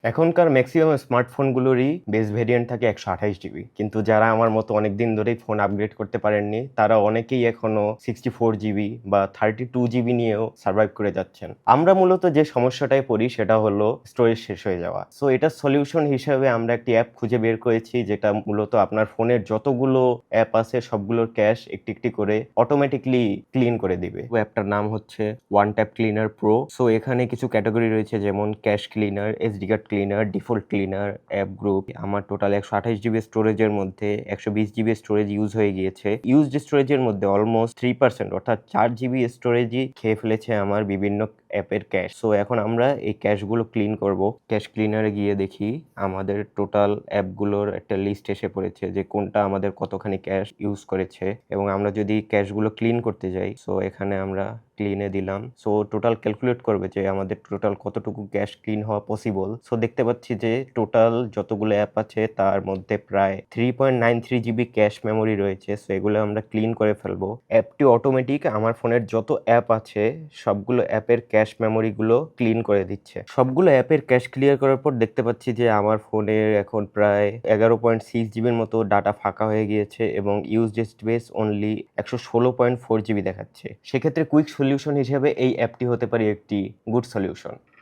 এখনকার maximum স্মার্টফোনগুলোরই base variant থাকে 128 GB, কিন্তু যারা আমার মতো অনেক দিন ধরেই ফোন আপগ্রেড করতে পারেননি তারা অনেকেই এখনো 64 জিবি বা 32 জিবি নিয়েও সার্ভাইভ করে যাচ্ছেন। আমরা মূলত যে সমস্যাটায় পড়ি সেটা হলো স্টোরেজ শেষ হয়ে যাওয়া। সো এটার সলিউশন হিসেবে আমরা একটি অ্যাপ খুঁজে বের করেছি যেটা মূলত আপনার ফোনের যতগুলো অ্যাপ আছে সবগুলোর ক্যাশ একটি একটি করে অটোমেটিকলি ক্লিন করে দিবে। অ্যাপটার নাম হচ্ছে one tap cleaner pro. So এখানে কিছু ক্যাটাগরি রয়েছে যেমন cash cleaner, SD card cleaner, default cleaner, app group. আমার টোটাল 128 জিবি স্টোরেজের মধ্যে 120 জিবি স্টোরেজ ইউজ হয়ে গিয়েছে। ইউজড স্টোরেজের মধ্যে অলমোস্ট 3% অর্থাৎ 4 জিবি স্টোরেজই খেয়ে ফেলেছে আমার বিভিন্ন অ্যাপের ক্যাশ। সো এখন আমরা এই ক্যাশগুলো ক্লিন করব। ক্যাশ ক্লিনারে গিয়ে দেখি আমাদের টোটাল অ্যাপগুলোর একটা লিস্ট এসে পড়েছে যে কোনটা আমাদের কতখানি ক্যাশ ইউজ করেছে, এবং আমরা যদি ক্যাশগুলো ক্লিন করতে যাই সো এখানে আমরা ক্লিনে দিলাম। সো টোটাল ক্যালকুলেট করবে যে আমাদের টোটাল কতটুকু ক্যাশ ক্লিন হওয়া পসিবল। সো দেখতে পাচ্ছি যে টোটাল যতগুলো অ্যাপ আছে তার মধ্যে প্রায় 3.93 জিবি ক্যাশ মেমোরি রয়েছে। সো এগুলো আমরা ক্লিন করে ফেলবো। অ্যাপটি অটোমেটিক আমার ফোনের যত অ্যাপ আছে সবগুলো অ্যাপের ক্যাশ মেমোরিগুলো ক্লিন করে দিচ্ছে। সবগুলো অ্যাপের ক্যাশ ক্লিয়ার করার পর দেখতে পাচ্ছি যে আমার ফোনের এখন প্রায় 11.6 জিবির মতো ডাটা ফাঁকা হয়ে গিয়েছে এবং ইউজড স্পেস অনলি 116.4 জিবি দেখাচ্ছে। সেক্ষেত্রে কুইক সলিউশন হিসেবে এই অ্যাপটি হতে পারে একটি গুড সলিউশন।